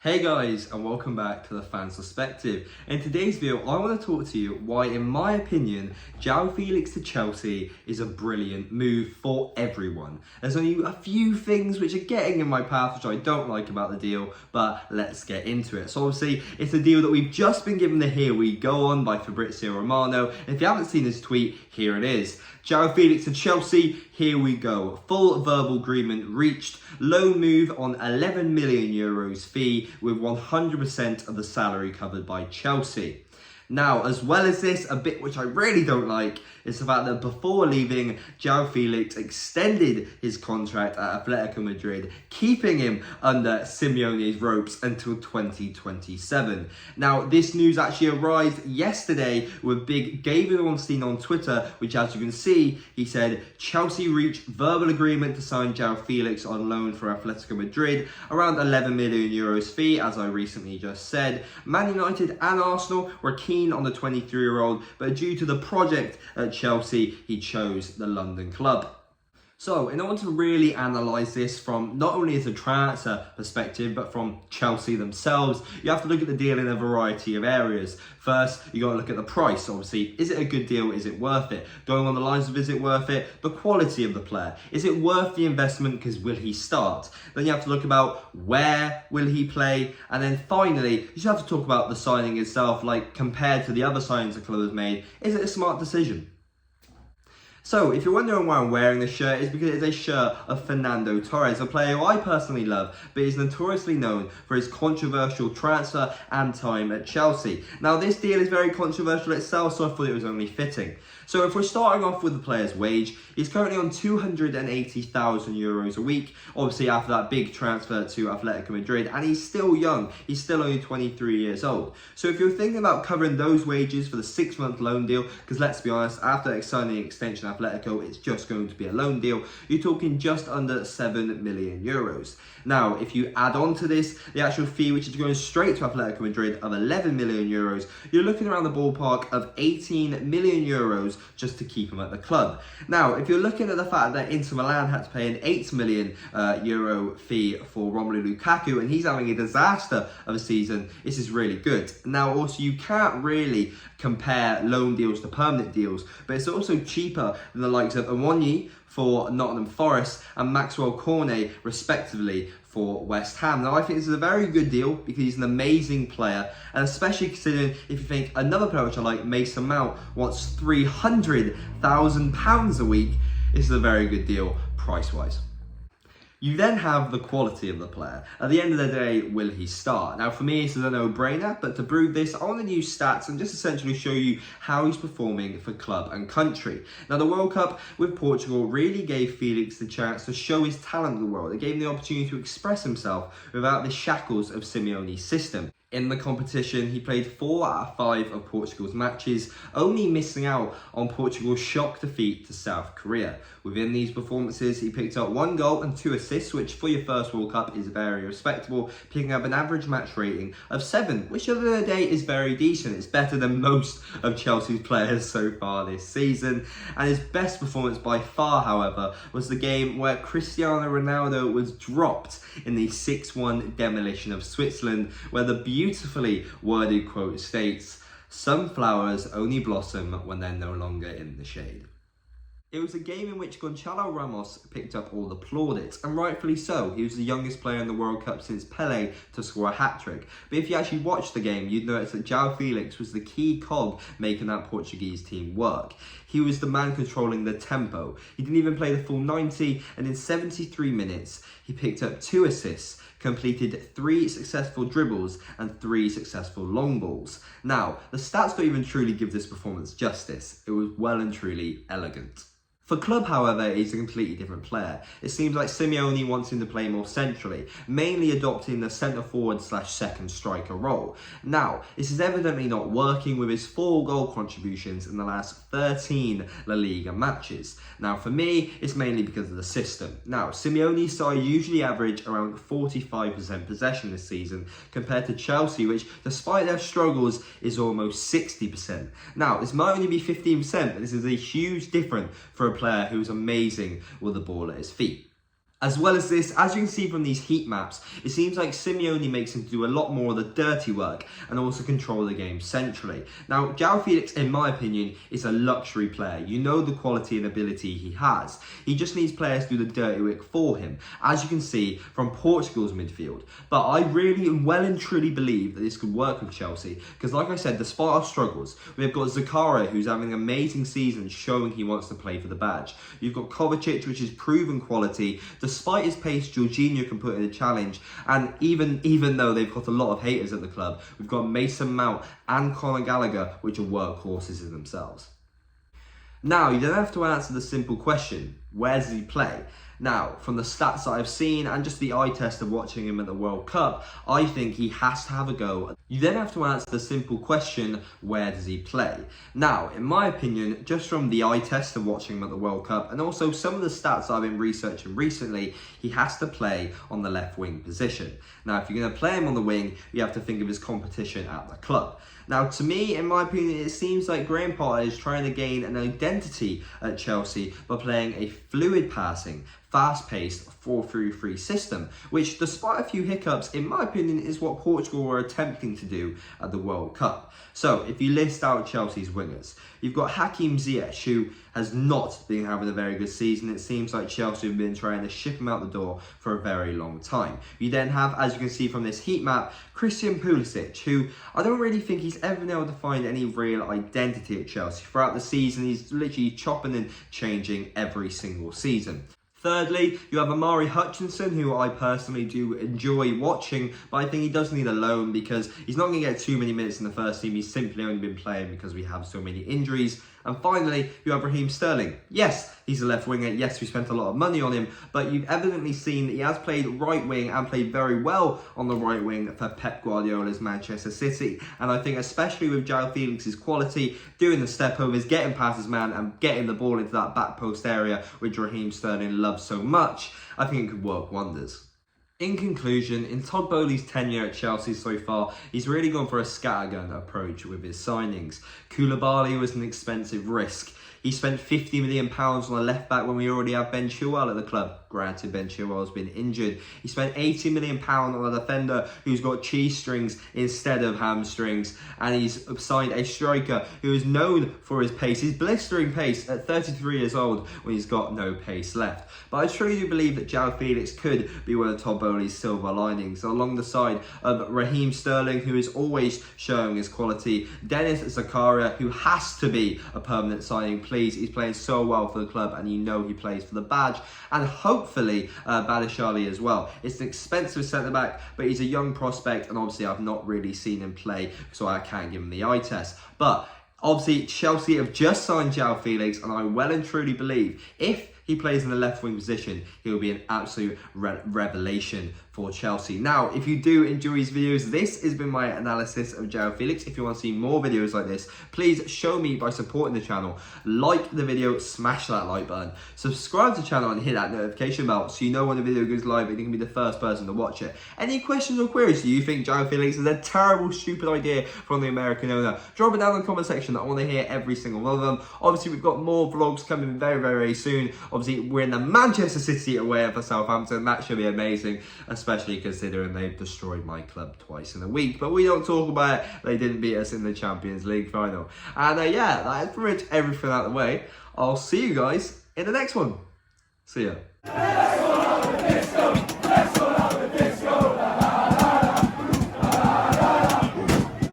Hey guys, and welcome back to the Fan's Perspective. In today's video, I want to talk to you why, in my opinion, Joao Felix to Chelsea is a brilliant move for everyone. There's only a few things which are getting in my path which I don't like about the deal, but let's get into it. So obviously, it's a deal that we've just been given the Here We Go on by Fabrizio Romano. And if you haven't seen this tweet, here it is. Joao Felix to Chelsea, here we go. Full verbal agreement reached. Loan move on €11 million fee with 100% of the salary covered by Chelsea. Now, as well as this, a bit which I really don't like is the fact that before leaving, Joao Felix extended his contract at Atletico Madrid, keeping him under Simeone's ropes until 2027. Now, this news actually arrived yesterday with big David Ornstein on Twitter, which, as you can see, he said, Chelsea reached verbal agreement to sign Joao Felix on loan for Atletico Madrid, around €11 million fee, as I recently just said. Man United and Arsenal were keen on the 23-year-old, but due to the project at Chelsea, he chose the London club. So, in order to really analyse this from not only as a transfer perspective, but from Chelsea themselves, you have to look at the deal in a variety of areas. First, you got to look at the price. Obviously, is it a good deal? Is it worth it? Going on the lines of is it worth it? The quality of the player. Is it worth the investment because will he start? Then you have to look about where will he play? And then finally, you just have to talk about the signing itself, like compared to the other signings the club has made. Is it a smart decision? So, if you're wondering why I'm wearing this shirt, it's because it's a shirt of Fernando Torres, a player who I personally love, but is notoriously known for his controversial transfer and time at Chelsea. Now, this deal is very controversial itself, so I thought it was only fitting. So, if we're starting off with the player's wage, he's currently on €280,000 a week, obviously after that big transfer to Atletico Madrid, and he's still young. He's still only 23 years old. So, if you're thinking about covering those wages for the 6-month loan deal, because let's be honest, after signing an extension Atletico, it's just going to be a loan deal, you're talking just under €7 million. Now, if you add on to this the actual fee, which is going straight to Atletico Madrid of €11 million, you're looking around the ballpark of €18 million just to keep him at the club. Now, if you're looking at the fact that Inter Milan had to pay an €8 million fee for Romelu Lukaku, and he's having a disaster of a season, this is really good. Now, also, you can't really compare loan deals to permanent deals, but it's also cheaper than the likes of Awoniyi for Nottingham Forest and Maxwell Cornet, respectively, for West Ham. Now, I think this is a very good deal because he's an amazing player, and especially considering if you think another player which I like, Mason Mount, wants £300,000 a week, this is a very good deal price-wise. You then have the quality of the player. At the end of the day, will he start? Now, for me, this is a no-brainer, but to prove this, I want to use stats and just essentially show you how he's performing for club and country. Now, the World Cup with Portugal really gave Felix the chance to show his talent to the world. It gave him the opportunity to express himself without the shackles of Simeone's system. In the competition, he played 4 out of 5 of Portugal's matches, only missing out on Portugal's shock defeat to South Korea. Within these performances, he picked up 1 goal and 2 assists, which for your first World Cup is very respectable, picking up an average match rating of 7, which at the end of the day is very decent. It's better than most of Chelsea's players so far this season. And his best performance by far, however, was the game where Cristiano Ronaldo was dropped in the 6-1 demolition of Switzerland, where the beautifully worded quote states, "Some flowers only blossom when they're no longer in the shade." It was a game in which Gonçalo Ramos picked up all the plaudits, and rightfully so. He was the youngest player in the World Cup since Pelé to score a hat-trick. But if you actually watched the game, you'd notice that Joao Felix was the key cog making that Portuguese team work. He was the man controlling the tempo. He didn't even play the full 90, and in 73 minutes, he picked up 2 assists, completed 3 successful dribbles and 3 successful long balls. Now, the stats don't even truly give this performance justice. It was well and truly elegant. For club, however, he's a completely different player. It seems like Simeone wants him to play more centrally, mainly adopting the centre-forward/second striker role. Now, this is evidently not working with his 4 goal contributions in the last 13 La Liga matches. Now, for me, it's mainly because of the system. Now, Simeone's side usually average around 45% possession this season, compared to Chelsea, which, despite their struggles, is almost 60%. Now, this might only be 15%, but this is a huge difference for a player who's amazing with the ball at his feet. As well as this, as you can see from these heat maps, it seems like Simeone makes him do a lot more of the dirty work and also control the game centrally. Now, Joao Felix, in my opinion, is a luxury player. You know the quality and ability he has. He just needs players to do the dirty work for him, as you can see from Portugal's midfield. But I really well and truly believe that this could work with Chelsea, because like I said, despite our struggles, we've got Zakaria, who's having an amazing season, showing he wants to play for the badge. You've got Kovacic, which is proven quality. Despite his pace, Jorginho can put in a challenge, and even though they've got a lot of haters at the club, we've got Mason Mount and Conor Gallagher, which are workhorses in themselves. Now, you don't have to answer the simple question, where does he play? Now, from the stats that I've seen and just the eye test of watching him at the World Cup, I think he has to have a go. You then have to answer the simple question, where does he play? Now, in my opinion, just from the eye test of watching him at the World Cup and also some of the stats I've been researching recently, he has to play on the left wing position. Now, if you're going to play him on the wing, you have to think of his competition at the club. Now, to me, in my opinion, it seems like Graham Potter is trying to gain an identity at Chelsea by playing a fluid passing, fast-paced 4-3-3 system, which, despite a few hiccups, in my opinion, is what Portugal were attempting to do at the World Cup. So, if you list out Chelsea's wingers, you've got Hakim Ziyech, who has not been having a very good season. It seems like Chelsea have been trying to ship him out the door for a very long time. You then have, as you can see from this heat map, Christian Pulisic, who I don't really think he's ever been able to find any real identity at Chelsea. Throughout the season, he's literally chopping and changing every single season. Thirdly, you have Amari Hutchinson, who I personally do enjoy watching, but I think he does need a loan because he's not going to get too many minutes in the first team. He's simply only been playing because we have so many injuries. And finally, you have Raheem Sterling. Yes, he's a left winger. Yes, we spent a lot of money on him, but you've evidently seen that he has played right wing and played very well on the right wing for Pep Guardiola's Manchester City. And I think especially with Joao Felix's quality, doing the step overs, getting past his man and getting the ball into that back post area, which Raheem Sterling loves so much, I think it could work wonders. In conclusion, in Todd Boehly's tenure at Chelsea so far, he's really gone for a scattergun approach with his signings. Koulibaly was an expensive risk. He spent £50 million on a left back when we already have Ben Chilwell at the club. Granted, Ben Chilwell has been injured. He spent £80 million on a defender who's got cheese strings instead of hamstrings. And he's signed a striker who is known for his pace, his blistering pace at 33 years old when he's got no pace left. But I truly do believe that Joao Felix could be one of Todd Boehly's silver linings, along the side of Raheem Sterling, who is always showing his quality. Dennis Zakaria, who has to be a permanent signing. Please, he's playing so well for the club and you know he plays for the badge, and hopefully Badashali as well. It's an expensive centre-back, but he's a young prospect and obviously I've not really seen him play, so I can't give him the eye test. But obviously Chelsea have just signed Joao Felix, and I well and truly believe if he plays in the left wing position, he'll be an absolute revelation for Chelsea. Now, if you do enjoy these videos, this has been my analysis of Joao Felix. If you want to see more videos like this, please show me by supporting the channel. Like the video, smash that like button, subscribe to the channel and hit that notification bell so you know when the video goes live and you can be the first person to watch it. Any questions or queries? Do you think Joao Felix is a terrible, stupid idea from the American owner? Drop it down in the comment section. I want to hear every single one of them. Obviously, we've got more vlogs coming very, very soon. Obviously, we're in the Manchester City away for Southampton. That should be amazing, especially considering they've destroyed my club twice in a week. But we don't talk about it. They didn't beat us in the Champions League final. And yeah, that is pretty much everything out of the way. I'll see you guys in the next one. See ya.